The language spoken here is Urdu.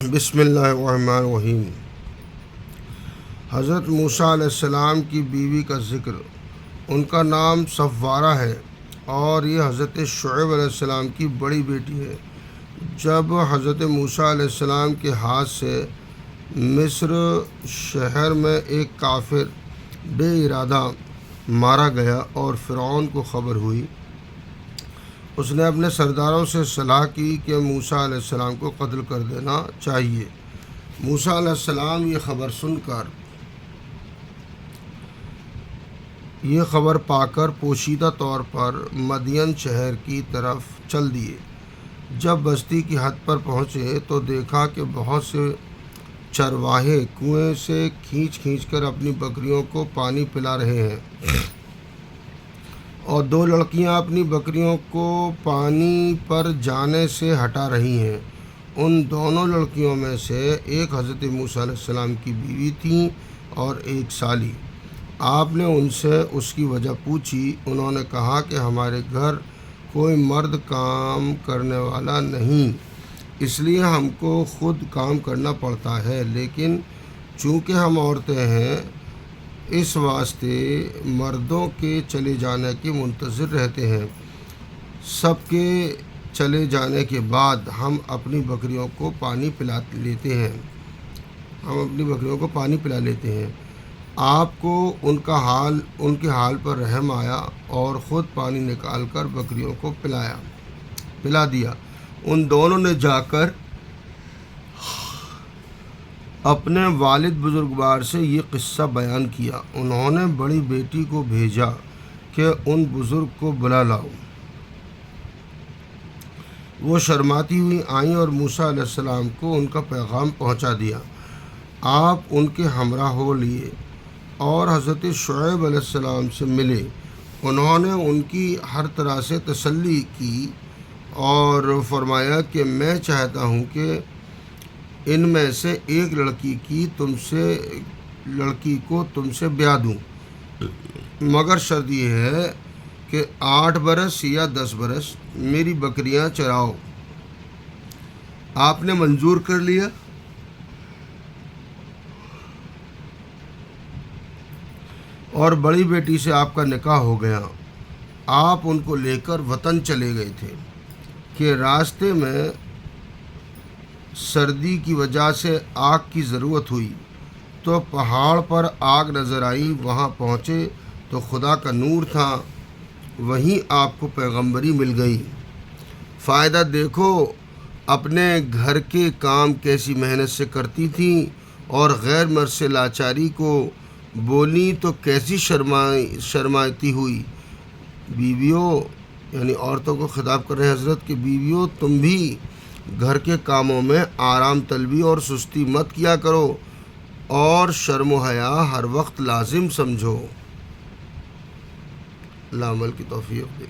بسم اللہ الرحمن الرحیم۔ حضرت موسیٰ علیہ السلام کی بیوی کا ذکر۔ ان کا نام صفوارہ ہے اور یہ حضرت شعیب علیہ السلام کی بڑی بیٹی ہے۔ جب حضرت موسیٰ علیہ السلام کے ہاتھ سے مصر شہر میں ایک کافر بے ارادہ مارا گیا اور فرعون کو خبر ہوئی، اس نے اپنے سرداروں سے صلاح کی کہ موسیٰ علیہ السلام کو قتل کر دینا چاہیے۔ موسیٰ علیہ السلام یہ خبر پا کر پوشیدہ طور پر مدین شہر کی طرف چل دیے۔ جب بستی کی حد پر پہنچے تو دیکھا کہ بہت سے چرواہے کنویں سے کھینچ کر اپنی بکریوں کو پانی پلا رہے ہیں اور دو لڑکیاں اپنی بکریوں کو پانی پر جانے سے ہٹا رہی ہیں۔ ان دونوں لڑکیوں میں سے ایک حضرت موسیٰ علیہ السلام کی بیوی تھیں اور ایک سالی۔ آپ نے ان سے اس کی وجہ پوچھی۔ انہوں نے کہا کہ ہمارے گھر کوئی مرد کام کرنے والا نہیں، اس لیے ہم کو خود کام کرنا پڑتا ہے، لیکن چونکہ ہم عورتیں ہیں اس واسطے مردوں کے چلے جانے کے منتظر رہتے ہیں۔ سب کے چلے جانے کے بعد ہم اپنی بکریوں کو پانی پلا لیتے ہیں۔ آپ کو ان کے حال پر رحم آیا اور خود پانی نکال کر بکریوں کو پلا دیا۔ ان دونوں نے جا کر اپنے والد بزرگوار سے یہ قصہ بیان کیا۔ انہوں نے بڑی بیٹی کو بھیجا کہ ان بزرگ کو بلا لاؤ۔ وہ شرماتی ہوئی آئیں اور موسیٰ علیہ السلام کو ان کا پیغام پہنچا دیا۔ آپ ان کے ہمراہ ہو لیے اور حضرت شعیب علیہ السلام سے ملے۔ انہوں نے ان کی ہر طرح سے تسلی کی اور فرمایا کہ میں چاہتا ہوں کہ ان میں سے ایک لڑکی کو تم سے بیاہ دوں، مگر شرط یہ ہے کہ 8 برس یا 10 برس میری بکریاں چراؤ۔ آپ نے منظور کر لیا اور بڑی بیٹی سے آپ کا نکاح ہو گیا۔ آپ ان کو لے کر وطن چلے گئے تھے کہ راستے میں سردی کی وجہ سے آگ کی ضرورت ہوئی تو پہاڑ پر آگ نظر آئی۔ وہاں پہنچے تو خدا کا نور تھا، وہیں آپ کو پیغمبری مل گئی۔ فائدہ دیکھو، اپنے گھر کے کام کیسی محنت سے کرتی تھیں اور غیر مرد سے لاچاری کو بولی تو کیسی شرماتی ہوئی۔ بیویوں، یعنی عورتوں کو خطاب کر رہے ہیں حضرت کہ بیویوں، تم بھی گھر کے کاموں میں آرام طلبی اور سستی مت کیا کرو اور شرم و حیا ہر وقت لازم سمجھو۔ اللہ عمل کی توفیق دے۔